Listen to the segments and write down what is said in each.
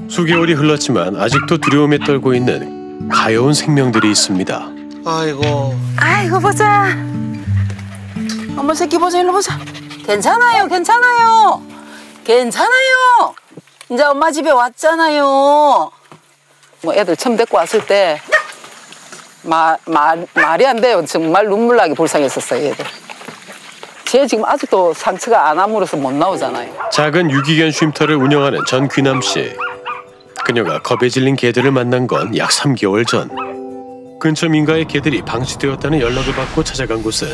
수개월이 흘렀지만 아직도 두려움에 떨고 있는 가여운 생명들이 있습니다. 아이고 보자. 어머 새끼 보자, 일로 보자. 괜찮아요, 괜찮아요. 괜찮아요. 이제 엄마 집에 왔잖아요. 뭐 애들 처음 데리고 왔을 때 말이 안 돼요. 정말 눈물 나게 불쌍했었어요, 애들. 쟤 지금 아직도 상처가 안 아물어서 못 나오잖아요. 작은 유기견 쉼터를 운영하는 전귀남 씨. 그녀가 겁에 질린 개들을 만난 건 약 3개월 전. 근처 민가의 개들이 방치되었다는 연락을 받고 찾아간 곳은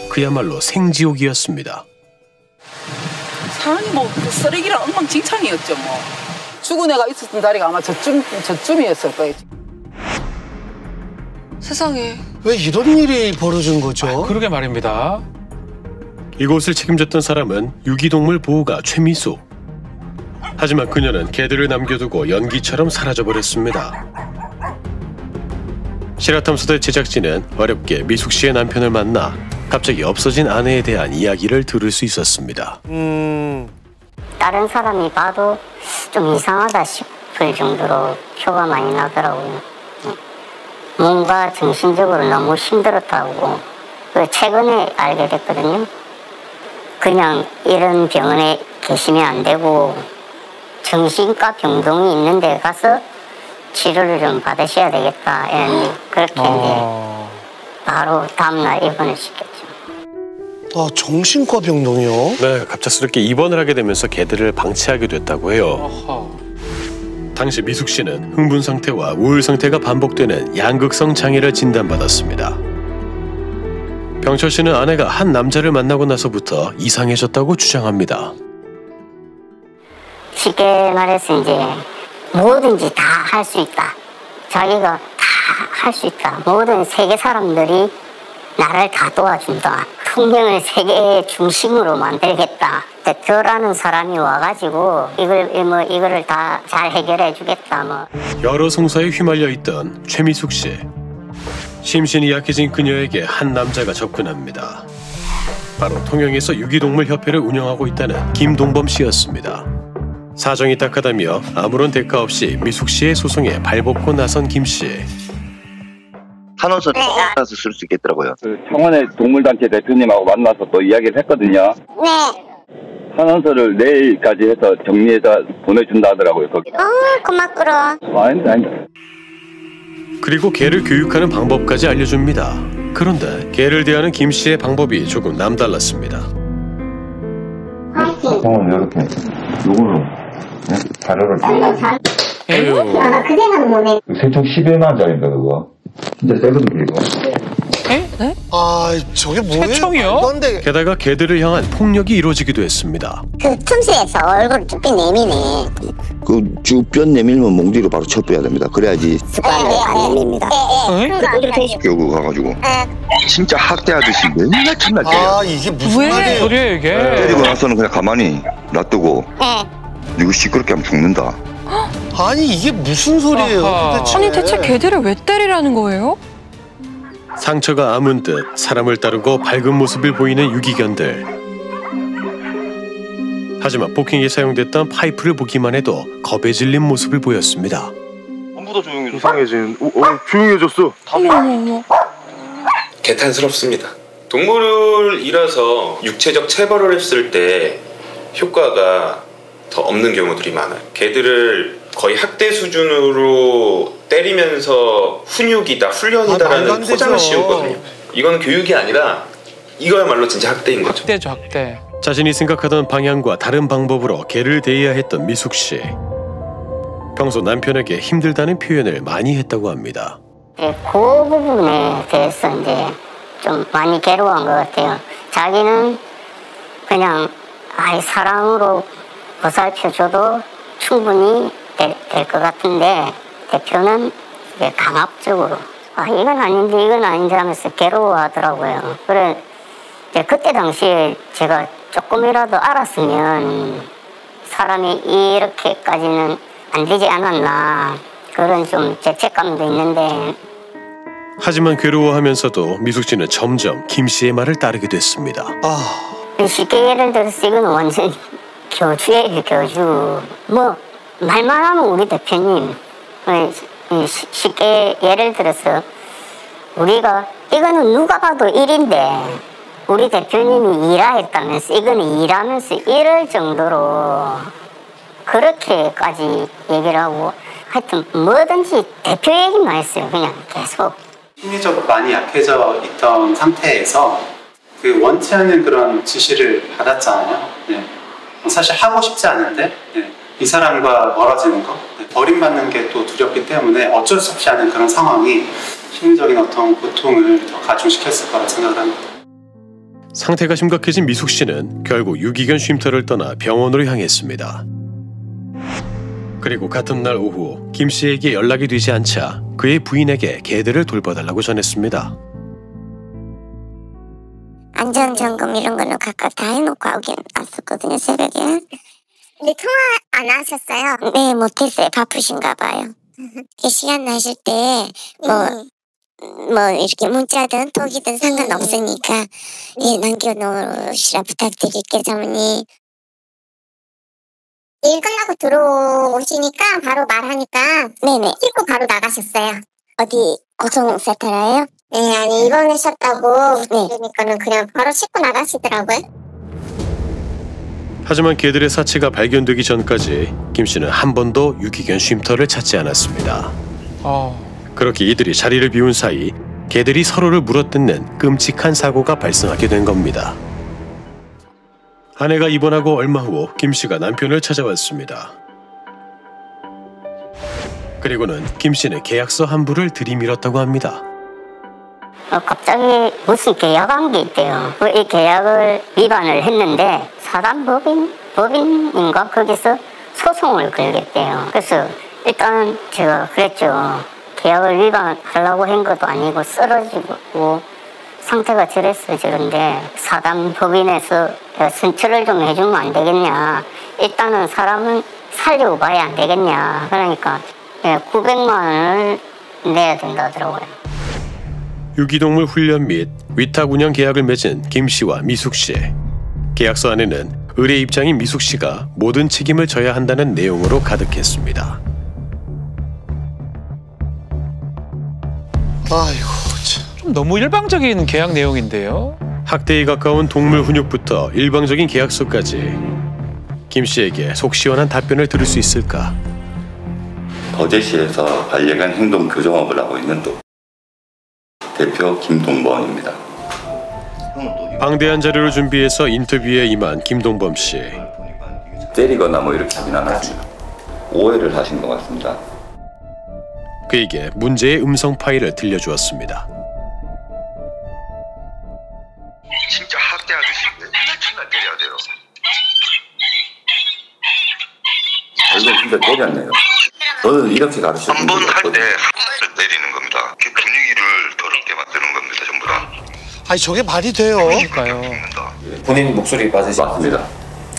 그야말로 생지옥이었습니다. 상황이 뭐 쓰레기랑 엉망진창이었죠. 뭐 죽은 애가 있었던 자리가 아마 저쯤이었을 거예요. 세상에. 왜 이런 일이 벌어진 거죠? 그러게 말입니다. 이곳을 책임졌던 사람은 유기동물 보호가 최미숙. 하지만 그녀는 개들을 남겨두고 연기처럼 사라져버렸습니다. 실화탐사대 제작진은 어렵게 미숙 씨의 남편을 만나 갑자기 없어진 아내에 대한 이야기를 들을 수 있었습니다. 다른 사람이 봐도 좀 이상하다 싶을 정도로 표가 많이 나더라고요. 뭔가 정신적으로 너무 힘들었다고 최근에 알게 됐거든요. 그냥 이런 병원에 계시면 안 되고 정신과 병동이 있는 데 가서 치료를 좀 받으셔야 되겠다. 그렇게 이제 바로 다음날 입원을 시켰죠. 아, 정신과 병동이요? 네, 갑작스럽게 입원을 하게 되면서 개들을 방치하게 됐다고 해요. 당시 미숙 씨는 흥분 상태와 우울 상태가 반복되는 양극성 장애를 진단받았습니다. 병철 씨는 아내가 한 남자를 만나고 나서부터 이상해졌다고 주장합니다. 쉽게 말해서 이제 뭐든지 다 할 수 있다. 자기가 다 할 수 있다. 모든 세계 사람들이 나를 다 도와준다. 풍경을 세계의 중심으로 만들겠다. 대표라는 사람이 와가지고 이거를 다 잘 해결해 주겠다. 뭐. 여러 송사에 휘말려 있던 최미숙 씨. 심신이 약해진 그녀에게 한 남자가 접근합니다. 바로 통영에서 유기동물 협회를 운영하고 있다는 김동범 씨였습니다. 사정이 딱하다며 아무런 대가 없이 미숙 씨의 소송에 발벗고 나선 김 씨. 탄원서 따라서 쓸 수 있겠더라고요. 그 청원의 동물단체 대표님하고 만나서 또 이야기를 했거든요. 네. 탄원서를 내일까지 해서 정리해서 보내준다 하더라고요. 거기. 고맙구러. 아닙니다. 그리고 개를 교육하는 방법까지 알려줍니다. 그런데 개를 대하는 김 씨의 방법이 조금 남달랐습니다. 청원 이렇게 요거는 자료를 그대는 뭐네. 세총 11만 짜리인데 그거 진짜 새거든 그리고. 네? 아, 저게 뭐예요? 최총이요? 그런데 게다가 개들을 향한 폭력이 이루어지기도 했습니다. 그 틈새에서 얼굴을 쭉 내미네. 그 쭉 뼈 내밀면 몽디로 바로 쳐빼야 됩니다. 그래야지 습관을 안 내밉니다. 교구 가가지고 진짜 학대하듯이 맨날 참날 때려. 아, 이게 무슨 왜? 말이에요? 소리예요 이게. 때리고 나서는 그냥 가만히 놔두고 이거 시끄럽게 하면 죽는다. 아니, 이게 무슨 소리예요? 아하. 도대체. 아니 대체 개들을 왜 때리라는 거예요? 상처가 아문 듯 사람을 따르고 밝은 모습을 보이는 유기견들. 하지만 폭행에 사용됐던 파이프를 보기만 해도 겁에 질린 모습을 보였습니다. 전부 다 조용해져. 이상해진. 조용해졌어. 어머. 개탄스럽습니다. 동물이라서 육체적 체벌을 했을 때 효과가 더 없는 경우들이 많아요. 개들을 거의 학대 수준으로 때리면서 훈육이다, 훈련이다라는 포장을 씌우거든요. 이건 교육이 아니라 이거야말로 진짜 학대인 거죠. 학대죠 학대. 자신이 생각하던 방향과 다른 방법으로 개를 대해야 했던 미숙 씨. 평소 남편에게 힘들다는 표현을 많이 했다고 합니다. 그 부분에 대해서 이제 좀 많이 괴로워한 것 같아요. 자기는 그냥 사랑으로 보살펴줘도 충분히 될 것 같은데 대표는 강압적으로 이건 아닌데 하면서 괴로워하더라고요. 그래 그때 당시에 제가 조금이라도 알았으면 사람이 이렇게까지는 안 되지 않았나 그런 좀 죄책감도 있는데. 하지만 괴로워하면서도 미숙 씨는 점점 김 씨의 말을 따르게 됐습니다. 쉽게 예를 들어서 이건 완전 교주예요, 교주. 뭐 말만 하면 우리 대표님 쉽게 예를 들어서 우리가 이거는 누가 봐도 일인데 우리 대표님이 일하 했다면서 이거는 일하면서 이럴 정도로 그렇게까지 얘기를 하고 하여튼 뭐든지 대표 얘기만 했어요. 그냥 계속. 심리적으로 많이 약해져 있던 상태에서 그 원치 않는 그런 지시를 받았잖아요. 네. 사실 하고 싶지 않은데 이 사람과 멀어지는 거, 버림받는 게 또 두렵기 때문에 어쩔 수 없이 하는 그런 상황이 심리적인 어떤 고통을 더 가중시켰을 거라 생각을 합니다. 상태가 심각해진 미숙 씨는 결국 유기견 쉼터를 떠나 병원으로 향했습니다. 그리고 같은 날 오후 김 씨에게 연락이 되지 않자 그의 부인에게 개들을 돌봐달라고 전했습니다. 안전점검 이런 거는 각각 다 해놓고 오긴 왔었거든요, 새벽에. 근데 통화 안 하셨어요? 네, 못했어요. 바쁘신가 봐요. 시간 나실 때 뭐 이렇게 문자든 톡이든 상관없으니까 남겨놓으시라 부탁드릴게요, 사모님. 일 끝나고 들어오시니까 바로 말하니까 네네 씻고 바로 나가셨어요. 어디 고성센터라요? 네, 아니 입원하셨다고 그러니까는 그냥 바로 씻고 나가시더라고요. 하지만 개들의 사체가 발견되기 전까지 김 씨는 한 번도 유기견 쉼터를 찾지 않았습니다. 그렇게 이들이 자리를 비운 사이 개들이 서로를 물어뜯는 끔찍한 사고가 발생하게 된 겁니다. 아내가 입원하고 얼마 후 김 씨가 남편을 찾아왔습니다. 그리고는 김 씨는 계약서 한 부를 들이밀었다고 합니다. 갑자기 무슨 계약한 게 있대요. 이 계약을 위반을 했는데 사단법인인가 거기서 소송을 걸겠대요. 그래서 일단 제가 그랬죠. 계약을 위반하려고 한 것도 아니고 쓰러지고 상태가 저랬어 저런데 사단법인에서 선처를 좀 해주면 안 되겠냐. 일단은 사람은 살리고 봐야 안 되겠냐. 그러니까 900만 원을 내야 된다더라고요. 유기동물 훈련 및 위탁 운영 계약을 맺은 김 씨와 미숙 씨. 계약서 안에는 의뢰 입장인 미숙 씨가 모든 책임을 져야 한다는 내용으로 가득했습니다. 아이고 참. 좀 너무 일방적인 계약 내용인데요. 학대에 가까운 동물 훈육부터 일방적인 계약서까지 김 씨에게 속 시원한 답변을 들을 수 있을까? 거제시에서 반려견 행동 교정업을 하고 있는 대표 김동범입니다. 방대한 자료를 준비해서 인터뷰에 임한 김동범 씨. 때리거나 뭐 이렇게 하진 않았습니다. 오해를 하신 것 같습니다. 그에게 문제의 음성 파일을 들려주었습니다. 진짜 학대 아저씨인데 맨날 때려야 돼요. 이건 진짜 때렸네요. 저는 이렇게 가르쳐 준 적이 없거든요. 한 번 할 때 학대를 때리는 겁니다. 그 분위기를 더럽게 만드는 겁니다, 전부 다. 아니 저게 말이 돼요? 그러니까요. 본인 목소리 맞으십니까? 맞습니다.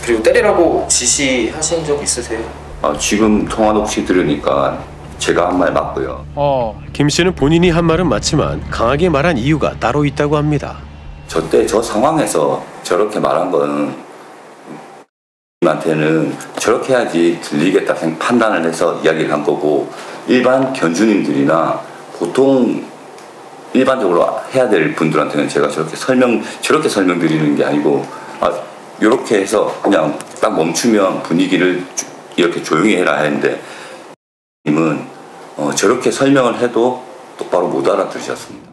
그리고 때리라고 지시하신 적 있으세요? 지금 통화 녹취 들으니까 제가 한 말 맞고요. 김 씨는 본인이 한 말은 맞지만 강하게 말한 이유가 따로 있다고 합니다. 저 상황에서 저렇게 말한 거는 한테는 저렇게 해야지 들리겠다 판단을 해서 이야기를 한 거고, 일반 견주님들이나 보통 일반적으로 해야 될 분들한테는 제가 저렇게 설명드리는 게 아니고 이렇게 해서 그냥 딱 멈추면 분위기를 이렇게 조용히 해라 했는데 님은 저렇게 설명을 해도 똑바로 못 알아들으셨습니다.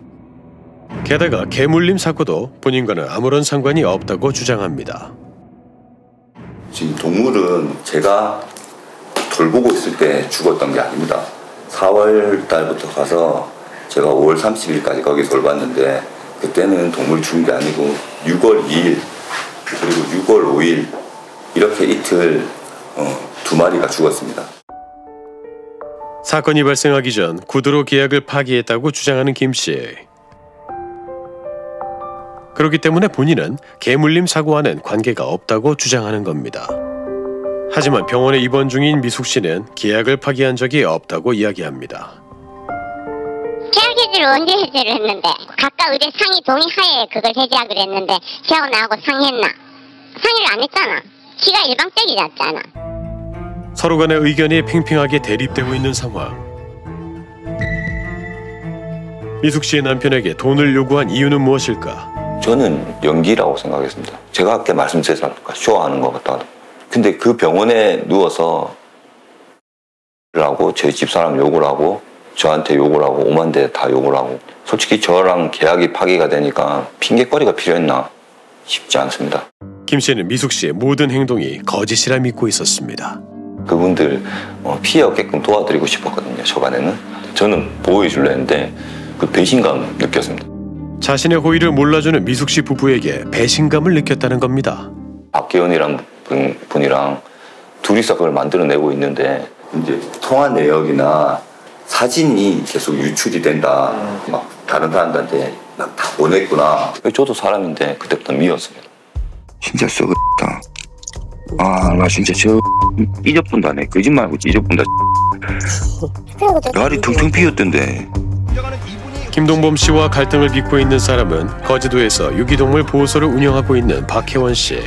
게다가 개물림 사고도 본인과는 아무런 상관이 없다고 주장합니다. 지금 동물은 제가 돌보고 있을 때 죽었던 게 아닙니다. 4월 달부터 가서 제가 5월 30일까지 거기 돌봤는데 그때는 동물이 죽은 게 아니고 6월 2일 그리고 6월 5일 이렇게 이틀 2마리가 죽었습니다. 사건이 발생하기 전 구두로 계약을 파기했다고 주장하는 김 씨. 그렇기 때문에 본인은 개물림 사고와는 관계가 없다고 주장하는 겁니다. 하지만 병원에 입원 중인 미숙 씨는 계약을 파기한 적이 없다고 이야기합니다. 계약 해지를 언제 해지를 했는데 각각 의뢰 상의 동의하에 그걸 해지하기로 했는데 걔하고 나하고 상의했나? 상의를 안 했잖아. 키가 일방적이지 않잖아. 서로 간의 의견이 팽팽하게 대립되고 있는 상황. 미숙 씨의 남편에게 돈을 요구한 이유는 무엇일까? 저는 연기라고 생각했습니다. 제가 아까 말씀드렸지 않습니까? 쇼하는 것 같다. 근데 그 병원에 누워서 하고 저희 집사람 욕을 하고 저한테 욕을 하고 오만대 다 욕을 하고 솔직히 저랑 계약이 파기가 되니까 핑계거리가 필요했나 싶지 않습니다. 김 씨는 미숙 씨의 모든 행동이 거짓이라 믿고 있었습니다. 그분들 피해 없게끔 도와드리고 싶었거든요. 초반에는 저는 보호해주려 했는데 그 배신감 느꼈습니다. 자신의 호의를 몰라주는 미숙 씨 부부에게 배신감을 느꼈다는 겁니다. 박계원이란 분이랑 둘이서 그걸 만들어내고 있는데 이제 통화 내역이나 사진이 계속 유출이 된다. 막 다른 사람들한테 막 다 보냈구나. 저도 사람인데 그때부터 미웠습니다. 진짜 썩었다. 아, 나 진짜 저 삐져본다네. 거짓말 말고 삐져본다. 날이 텅텅 비었던데. 김동범 씨와 갈등을 빚고 있는 사람은 거제도에서 유기동물 보호소를 운영하고 있는 박혜원 씨.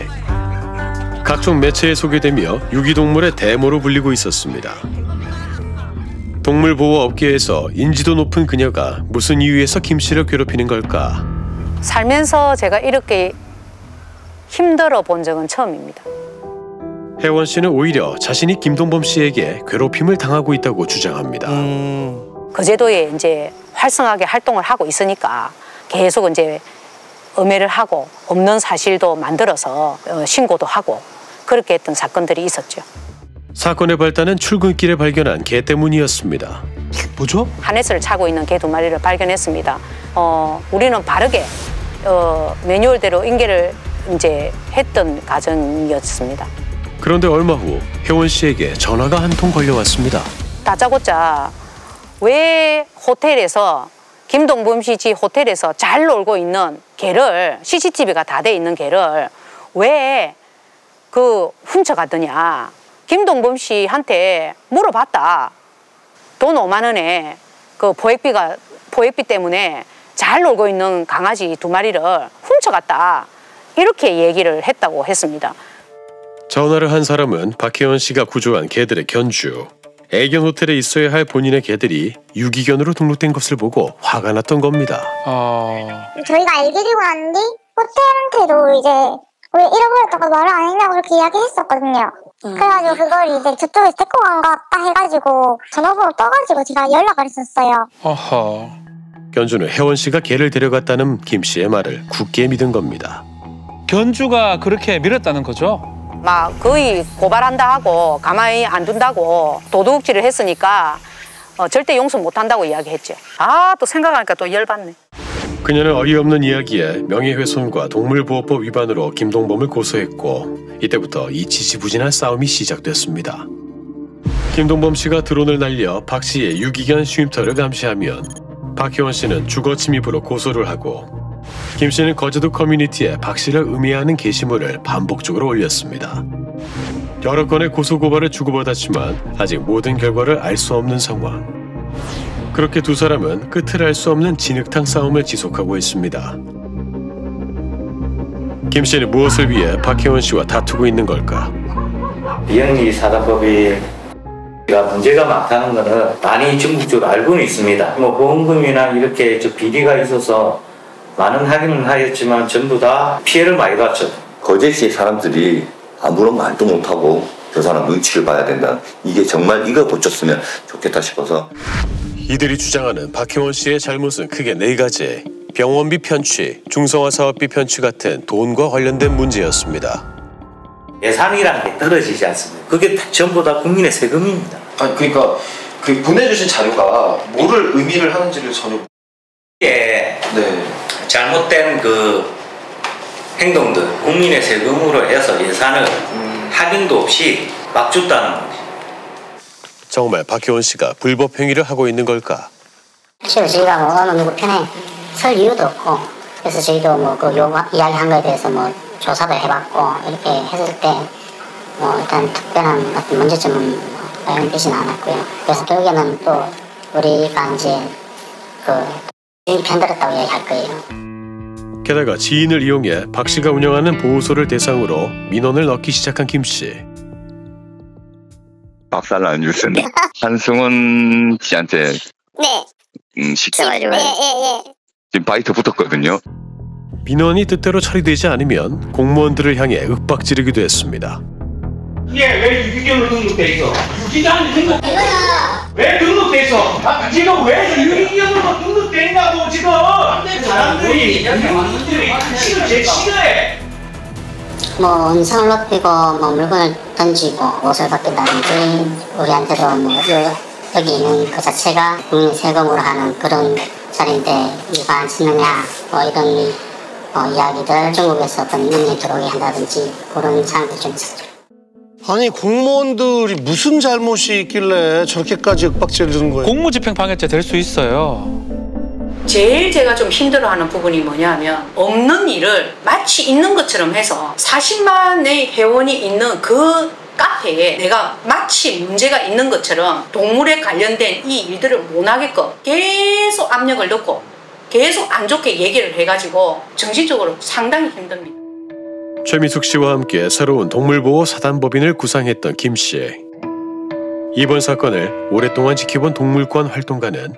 각종 매체에 소개되며 유기동물의 대모로 불리고 있었습니다. 동물보호업계에서 인지도 높은 그녀가 무슨 이유에서 김 씨를 괴롭히는 걸까? 살면서 제가 이렇게 힘들어 본 적은 처음입니다. 혜원 씨는 오히려 자신이 김동범 씨에게 괴롭힘을 당하고 있다고 주장합니다. 거제도에 이제 활성하게 활동을 하고 있으니까 계속 이제 음해를 하고 없는 사실도 만들어서 신고도 하고 그렇게 했던 사건들이 있었죠. 사건의 발단은 출근길에 발견한 개 때문이었습니다. 뭐죠? 하네스를 차고 있는 개 2마리를 발견했습니다. 우리는 바르게 매뉴얼대로 인계를 이제 했던 과정이었습니다. 그런데 얼마 후 혜원 씨에게 전화가 한 통 걸려왔습니다. 다짜고짜 왜 호텔에서 김동범 씨 집 호텔에서 잘 놀고 있는 개를 CCTV가 다 돼 있는 개를 왜 그 훔쳐갔더냐. 김동범 씨한테 물어봤다. 돈 5만 원에 그 포획비 때문에 잘 놀고 있는 강아지 2마리를 훔쳐갔다. 이렇게 얘기를 했다고 했습니다. 전화를 한 사람은 박혜원 씨가 구조한 개들의 견주. 애견 호텔에 있어야 할 본인의 개들이 유기견으로 등록된 것을 보고 화가 났던 겁니다. 저희가 알게 되고 난 뒤 호텔한테도 이제 왜 잃어버렸다고 말을 안 했냐고 그렇게 이야기했었거든요. 그래가지고 그걸 이제 저쪽에서 데리고 간 것 같다 해가지고 전화번호 떠가지고 제가 연락을 했었어요. 견주는 혜원 씨가 개를 데려갔다는 김 씨의 말을 굳게 믿은 겁니다. 견주가 그렇게 밀었다는 거죠? 막 거의 고발한다 하고 가만히 안 둔다고 도둑질을 했으니까 절대 용서 못한다고 이야기했죠. 또 생각하니까 또 열받네. 그녀는 어이없는 이야기에 명예훼손과 동물보호법 위반으로 김동범을 고소했고 이때부터 이 지지부진한 싸움이 시작됐습니다. 김동범 씨가 드론을 날려 박 씨의 유기견 쉼터를 감시하면 박혜원 씨는 주거 침입으로 고소를 하고 김 씨는 거제도 커뮤니티에 박 씨를 음해하는 게시물을 반복적으로 올렸습니다. 여러 건의 고소고발을 주고받았지만 아직 모든 결과를 알 수 없는 상황. 그렇게 두 사람은 끝을 알 수 없는 진흙탕 싸움을 지속하고 있습니다. 김 씨는 무엇을 위해 박혜원 씨와 다투고 있는 걸까? 비영리 사단법이 문제가 많다는 것은 많이 전국적으로 알고는 있습니다. 보험금이나 이렇게 비리가 있어서 많은 확인을 하였지만 전부 다 피해를 많이 봤죠. 거제시의 사람들이 아무런 말도 못하고 저 사람 눈치를 봐야 된다. 이게 정말 이거 고쳤으면 좋겠다 싶어서. 이들이 주장하는 박혜원 씨의 잘못은 크게 4가지. 병원비 편취, 중성화 사업비 편취 같은 돈과 관련된 문제였습니다. 예산이라는 게 떨어지지 않습니다. 그게 전부 다 국민의 세금입니다. 그러니까 그 보내주신 자료가 뭐를 의미를 하는지를 전혀 이게 잘못된 그 행동들 국민의 세금으로 해서 예산을 확인도 없이 막 줬다는 거지. 정말 박혜원 씨가 불법 행위를 하고 있는 걸까? 실제로 저희가 어느 누구 편에 설 이유도 없고 그래서 저희도 이야기한 거에 대해서 조사도 해봤고 이렇게 했을 때 일단 특별한 어떤 문제점은 발견되지는 않았고요. 그래서 결국에는 또 우리가 이제 편들었다고 이야기할 거예요. 게다가 지인을 이용해 박 씨가 운영하는 보호소를 대상으로 민원을 넣기 시작한 김 씨. 박살 안 주세요. 한승원 씨한테 네. 시켜가지고 예. 지금 바이트 붙었거든요. 민원이 뜻대로 처리되지 않으면 공무원들을 향해 윽박지르기도 했습니다. 이게 왜 유기견으로 등록돼 있어? 유기견이 등록돼 있어? 왜 등록돼 있어? 지금 왜 유기견으로 등록돼 있냐고 지금! 사람들이 치료 제일 싫어해. 뭐 음성을 높이고 뭐 물건을 던지고 옷을 벗긴다든지 우리한테도 뭐 여기 있는 그 자체가 국민 세금으로 하는 그런 자리인데 이거 안 쓰느냐 뭐 이런 이야기들 중국에서 어떤 능력이 들어오게 한다든지 그런 사항들이 좀 있었죠. 아니 공무원들이 무슨 잘못이 있길래 저렇게까지 윽박지르는 거예요? 공무집행방해죄 될 수 있어요. 제일 제가 좀 힘들어하는 부분이 뭐냐면 없는 일을 마치 있는 것처럼 해서 40만의 회원이 있는 그 카페에 내가 마치 문제가 있는 것처럼 동물에 관련된 이 일들을 못 하게끔 계속 압력을 넣고 계속 안 좋게 얘기를 해가지고 정신적으로 상당히 힘듭니다. 최미숙 씨와 함께 새로운 동물보호 사단법인을 구상했던 김 씨. 이번 사건을 오랫동안 지켜본 동물권 활동가는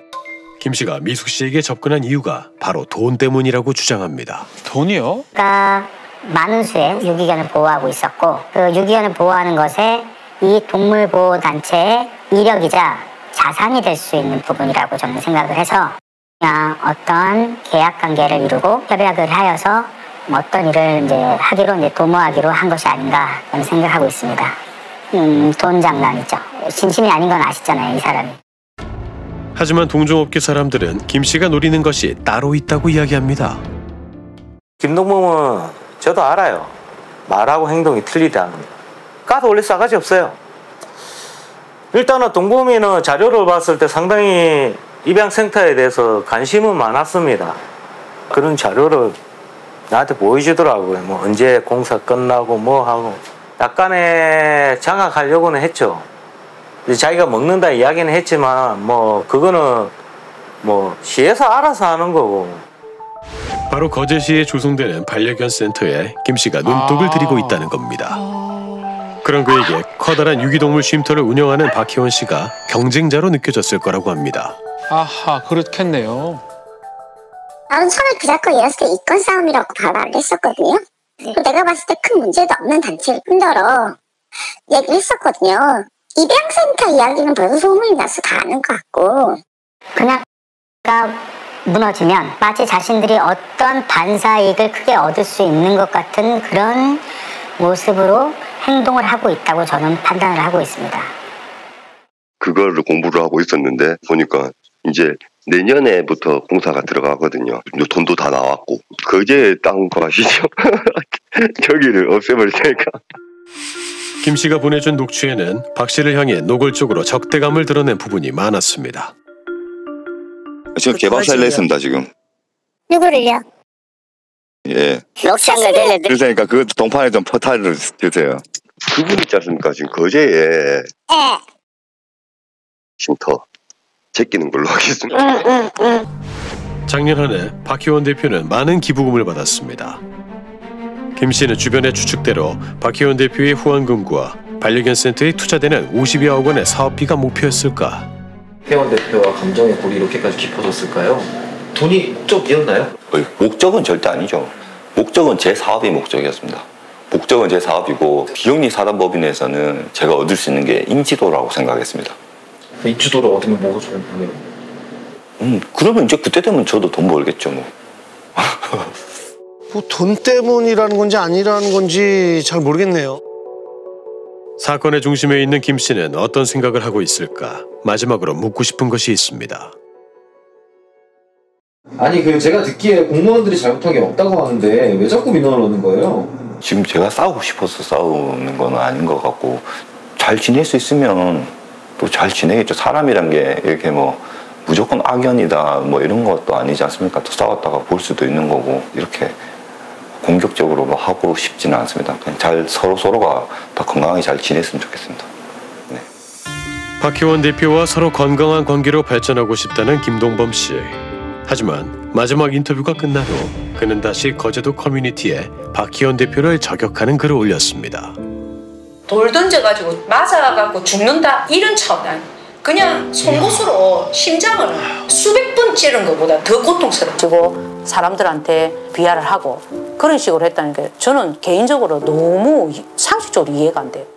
김 씨가 미숙 씨에게 접근한 이유가 바로 돈 때문이라고 주장합니다. 돈이요? 그러니까 많은 수의 유기견을 보호하고 있었고 그 유기견을 보호하는 것에 이 동물보호단체의 이력이자 자산이 될 수 있는 부분이라고 저는 생각을 해서 그냥 어떤 계약관계를 이루고 협약을 하여서 어떤 일을 이제 하기로 이제 도모하기로 한 것이 아닌가 저는 생각하고 있습니다. 돈 장난이죠. 진심이 아닌 건 아시잖아요, 이 사람이. 하지만 동종업계 사람들은 김 씨가 노리는 것이 따로 있다고 이야기합니다. 김동범은 저도 알아요. 말하고 행동이 틀리다는 거. 까도 원래 싸가지 없어요. 일단은 동범이는 자료를 봤을 때 상당히 입양센터에 대해서 관심은 많았습니다. 그런 자료를 나한테 보여주더라고요. 뭐 언제 공사 끝나고 뭐 하고 약간의 장악하려고는 했죠. 자기가 먹는다 이야기는 했지만 뭐 그거는 뭐 시에서 알아서 하는 거고. 바로 거제시에 조성되는 반려견 센터에 김 씨가 눈독을 들이고 있다는 겁니다. 그런 그에게 커다란 유기동물 쉼터를 운영하는 박희원 씨가 경쟁자로 느껴졌을 거라고 합니다. 아하, 그렇겠네요. 나는 처음에 그 사건 일었을 때 이권 싸움이라고 말을 했었거든요. 내가 봤을 때 큰 문제도 없는 단체일 뿐더러 얘기를 했었거든요. 입양센터 이야기는 벌써 소문이 나서 다 아는 것 같고 그냥 무너지면 마치 자신들이 어떤 반사이익을 크게 얻을 수 있는 것 같은 그런 모습으로 행동을 하고 있다고 저는 판단을 하고 있습니다. 그거를 공부를 하고 있었는데 보니까 이제 내년에부터 공사가 들어가거든요. 돈도 다 나왔고 거제 땅 거 아시죠? 저기를 없애버릴 테니까. 김 씨가 보내준 녹취에는 박 씨를 향해 노골적으로 적대감을 드러낸 부분이 많았습니다. 지금 개박살 냈습니다 지금. 누구를요? 예. 녹취한 걸 그러니까 그 동판에 좀 포탈을 주세요. 그분 있지 않습니까? 지금 거제에 쉼터 제끼는 걸로 하겠습니다. 작년 한 해 박희원 대표는 많은 기부금을 받았습니다. 김 씨는 주변의 추측대로 박희원 대표의 후원금과 반려견 센터에 투자되는 50여억 원의 사업비가 목표였을까. 박희원 대표와 감정의 골이 이렇게까지 깊어졌을까요? 돈이 목적이었나요? 목적은 절대 아니죠. 목적은 제 사업이 목적이었습니다. 목적은 제 사업이고 비영리 사단법인에서는 제가 얻을 수 있는 게 인지도라고 생각했습니다. 인지도를 얻으면 뭐가 좋은 거예요? 그러면 이제 그때 되면 저도 돈 벌겠죠 뭐. 뭐 돈 때문이라는 건지 아니라는 건지 잘 모르겠네요. 사건의 중심에 있는 김 씨는 어떤 생각을 하고 있을까? 마지막으로 묻고 싶은 것이 있습니다. 아니 제가 듣기에 공무원들이 잘못한 게 없다고 하는데 왜 자꾸 민원을 넣는 거예요? 지금 제가 싸우고 싶어서 싸우는 건 아닌 것 같고 잘 지낼 수 있으면 또 잘 지내겠죠. 사람이란 게 이렇게 뭐 무조건 악연이다 뭐 이런 것도 아니지 않습니까? 또 싸웠다가 볼 수도 있는 거고 이렇게 공격적으로 뭐 하고 싶지는 않습니다. 그냥 잘 서로가 더 건강하게 잘 지냈으면 좋겠습니다. 네. 박희원 대표와 서로 건강한 관계로 발전하고 싶다는 김동범 씨. 하지만 마지막 인터뷰가 끝난 후 그는 다시 거제도 커뮤니티에 박희원 대표를 저격하는 글을 올렸습니다. 돌 던져가지고 맞아갖고 죽는다 이런 차원이 아니에요. 그냥 송곳으로 심장을 수백 번 찌른 것보다 더 고통스럽고 사람들한테 비하를 하고 그런 식으로 했다는 게 저는 개인적으로 너무 상식적으로 이해가 안 돼요.